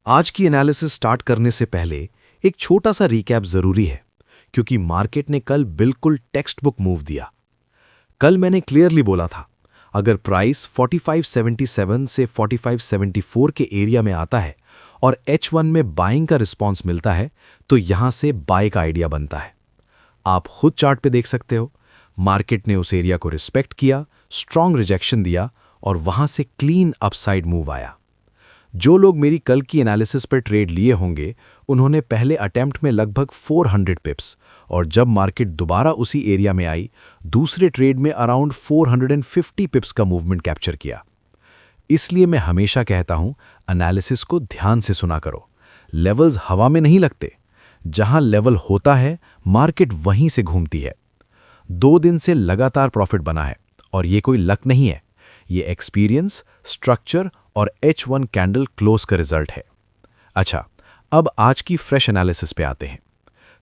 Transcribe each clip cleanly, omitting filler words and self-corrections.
आज की analysis start करने से पहले एक छोटा सा रिकैप जरूरी है, क्योंकि मार्केट ने कल बिल्कुल टेक्स्ट बुक मूव दिया। कल मैंने क्लियरली बोला था, अगर प्राइस 4577 से 4574 के एरिया में आता है और H1 में बाइंग का रिस्पॉन्स मिलता है तो यहां से बाय का आइडिया बनता है। आप खुद चार्ट पे देख सकते हो, मार्केट ने उस एरिया को रिस्पेक्ट किया, स्ट्रॉन्ग रिजेक्शन दिया और वहां से क्लीन अपसाइड मूव आया। जो लोग मेरी कल की एनालिसिस पर ट्रेड लिए होंगे, उन्होंने पहले अटेम्प्ट में लगभग 400 पिप्स और जब मार्केट दोबारा उसी एरिया में आई, दूसरे ट्रेड में अराउंड 450 पिप्स का मूवमेंट कैप्चर किया। इसलिए मैं हमेशा कहता हूं, एनालिसिस को ध्यान से सुना करो। लेवल्स हवा में नहीं लगते, जहां लेवल होता है मार्केट वहीं से घूमती है। 2 दिन से लगातार प्रॉफिट बना है और ये कोई लक नहीं है, ये एक्सपीरियंस, स्ट्रक्चर और H1 कैंडल क्लोज का रिजल्ट है। अच्छा, अब आज की फ्रेश एनालिसिस पे आते हैं।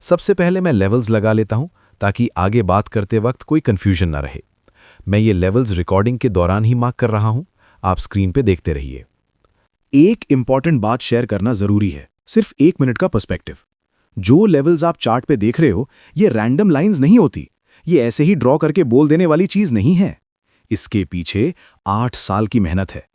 सबसे पहले मैं लेवल्स लगा लेता हूं ताकि आगे बात करते वक्त कोई कंफ्यूजन ना रहे। मैं ये लेवल्स रिकॉर्डिंग के दौरान ही मार्क कर रहा हूं, आप स्क्रीन पे देखते रहिए। एक इंपॉर्टेंट बात शेयर करना जरूरी है, सिर्फ 1 मिनट का पर्सपेक्टिव। जो लेवल्स आप चार्ट पे देख रहे हो, ये रैंडम लाइंस नहीं होती, ये ऐसे ही ड्रॉ करके बोल देने वाली चीज नहीं है। इसके पीछे 8 साल की मेहनत है,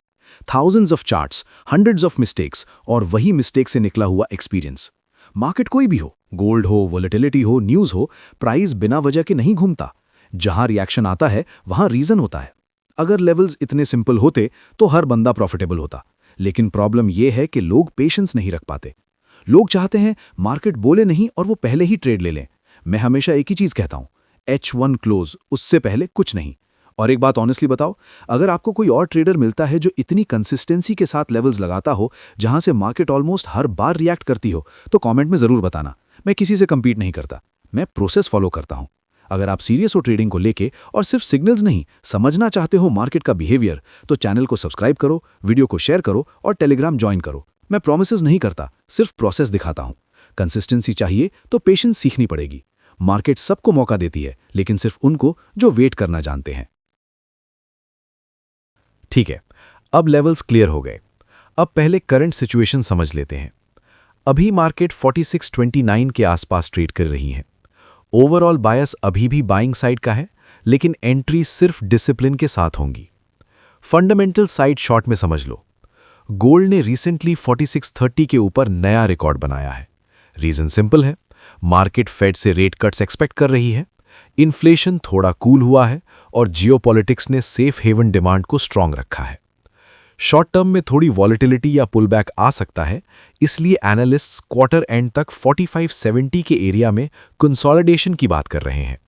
thousands of charts, hundreds of mistakes और वही मिस्टेक से निकला हुआ एक्सपीरियंस। मार्केट कोई भी हो, गोल्ड हो, वोलेटिलिटी हो, न्यूज हो, प्राइस बिना वजह के नहीं घूमता। जहां रिएक्शन आता है वहां रीजन होता है। अगर लेवल्स इतने सिंपल होते तो हर बंदा प्रॉफिटेबल होता, लेकिन प्रॉब्लम यह है कि लोग पेशेंस नहीं रख पाते। लोग चाहते हैं मार्केट बोले नहीं और वो पहले ही ट्रेड ले लें। मैं हमेशा एक ही चीज कहता हूं, H1 क्लोज, उससे पहले कुछ नहीं। और एक बात ऑनेस्टली बताओ, अगर आपको कोई और ट्रेडर मिलता है जो इतनी कंसिस्टेंसी के साथ लेवल्स लगाता हो, जहां से मार्केट ऑलमोस्ट हर बार रिएक्ट करती हो, तो कमेंट में जरूर बताना। मैं किसी से कंपीट नहीं करता, मैं प्रोसेस फॉलो करता हूं। अगर आप सीरियस हो ट्रेडिंग को लेके और सिर्फ सिग्नल्स नहीं समझना चाहते हो मार्केट का बिहेवियर, तो चैनल को सब्सक्राइब करो, वीडियो को शेयर करो और टेलीग्राम ज्वाइन करो। मैं प्रोमिसेस नहीं करता, सिर्फ प्रोसेस दिखाता हूं। कंसिस्टेंसी चाहिए तो पेशेंस सीखनी पड़ेगी। मार्केट सबको मौका देती है, लेकिन सिर्फ उनको जो वेट करना जानते हैं। ठीक है, अब लेवल्स क्लियर हो गए। अब पहले करंट सिचुएशन समझ लेते हैं। अभी मार्केट 4629 के आसपास ट्रेड कर रही है। ओवरऑल बायस अभी भी बाइंग साइड का है, लेकिन एंट्री सिर्फ डिसिप्लिन के साथ होंगी। फंडामेंटल साइड शॉर्ट में समझ लो, गोल्ड ने रिसेंटली 4630 के ऊपर नया रिकॉर्ड बनाया है। रीजन सिंपल है, मार्केट फेड से रेट कट्स एक्सपेक्ट कर रही है, इन्फ्लेशन थोड़ा कूल हुआ है और जियोपॉलिटिक्स ने सेफ हेवन डिमांड को स्ट्रांग रखा है। शॉर्ट टर्म में थोड़ी वॉलेटिलिटी या पुलबैक आ सकता है, इसलिए एनालिस्ट्स क्वार्टर एंड तक 4570 के एरिया में कंसोलिडेशन की बात कर रहे हैं।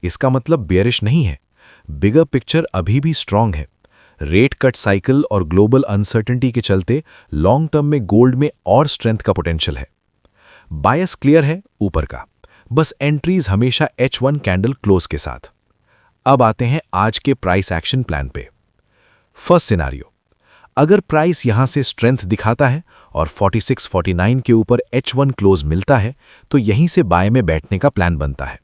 इसका मतलब बेयरिश नहीं है, बिगर पिक्चर अभी भी स्ट्रांग है। रेट कट साइकिल और ग्लोबल अनसर्टेनिटी के चलते लॉन्ग टर्म में गोल्ड में और स्ट्रेंथ का पोटेंशियल है। बायस क्लियर है ऊपर का, बस एंट्रीज हमेशा H1 कैंडल क्लोज के साथ। अब आते हैं आज के प्राइस एक्शन प्लान पे। फर्स्ट सिनारियो, अगर प्राइस यहां से स्ट्रेंथ दिखाता है और 4649 के ऊपर H1 क्लोज मिलता है, तो यहीं से बाय में बैठने का प्लान बनता है।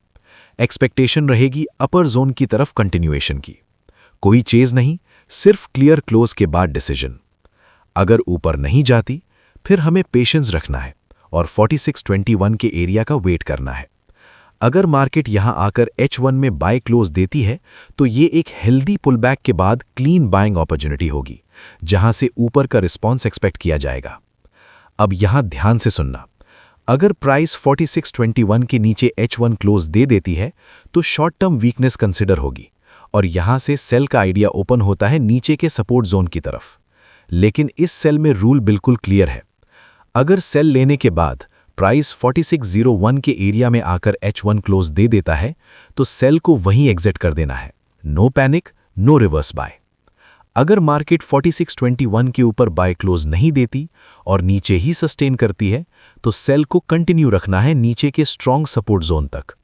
एक्सपेक्टेशन रहेगी अपर जोन की तरफ कंटिन्यूएशन की। कोई चेज नहीं, सिर्फ क्लियर क्लोज के बाद डिसीजन। अगर ऊपर नहीं जाती, फिर हमें पेशेंस रखना है और 4621 के एरिया का वेट करना है। अगर मार्केट यहां आकर H1 में बाय क्लोज देती है, तो ये एक हेल्दी पुलबैक के बाद क्लीन बाइंग अपॉर्चुनिटी होगी, जहां से ऊपर का रिस्पॉन्स एक्सपेक्ट किया जाएगा। अब यहां ध्यान से सुनना, अगर प्राइस 4621 के नीचे H1 क्लोज दे देती है, तो शॉर्ट टर्म वीकनेस कंसिडर होगी और यहां से सेल का आइडिया ओपन होता है नीचे के सपोर्ट जोन की तरफ। लेकिन इस सेल में रूल बिल्कुल क्लियर है, अगर सेल लेने के बाद प्राइस 4601 के एरिया में आकर H1 क्लोज दे देता है, तो सेल को वहीं एग्जिट कर देना है। No panic, no reverse buy. अगर मार्केट 4621 के ऊपर बाय क्लोज नहीं देती और नीचे ही सस्टेन करती है, तो सेल को कंटिन्यू रखना है नीचे के स्ट्रॉन्ग सपोर्ट जोन तक।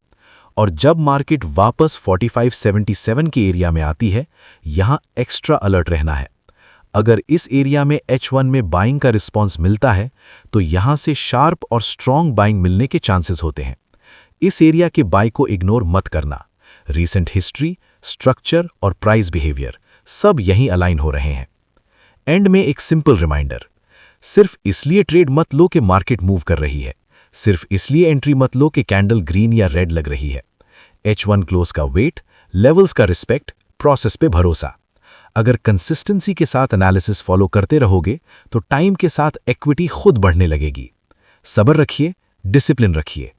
और जब मार्केट वापस 4577 के एरिया में आती है, यहां एक्स्ट्रा अलर्ट रहना है। अगर इस एरिया में H1 में बाइंग का रिस्पॉन्स मिलता है, तो यहां से शार्प और स्ट्रॉन्ग बाइंग मिलने के चांसेस होते हैं। इस एरिया के बाय को इग्नोर मत करना। रीसेंट हिस्ट्री, स्ट्रक्चर और प्राइस बिहेवियर सब यहीं अलाइन हो रहे हैं। एंड में एक सिंपल रिमाइंडर, सिर्फ इसलिए ट्रेड मत लो कि मार्केट मूव कर रही है, सिर्फ इसलिए एंट्री मत लो कि कैंडल ग्रीन या रेड लग रही है। H1 क्लोज का वेट, लेवल्स का रिस्पेक्ट, प्रोसेस पे भरोसा। अगर कंसिस्टेंसी के साथ एनालिसिस फॉलो करते रहोगे तो टाइम के साथ इक्विटी खुद बढ़ने लगेगी। सब्र रखिए, डिसिप्लिन रखिए।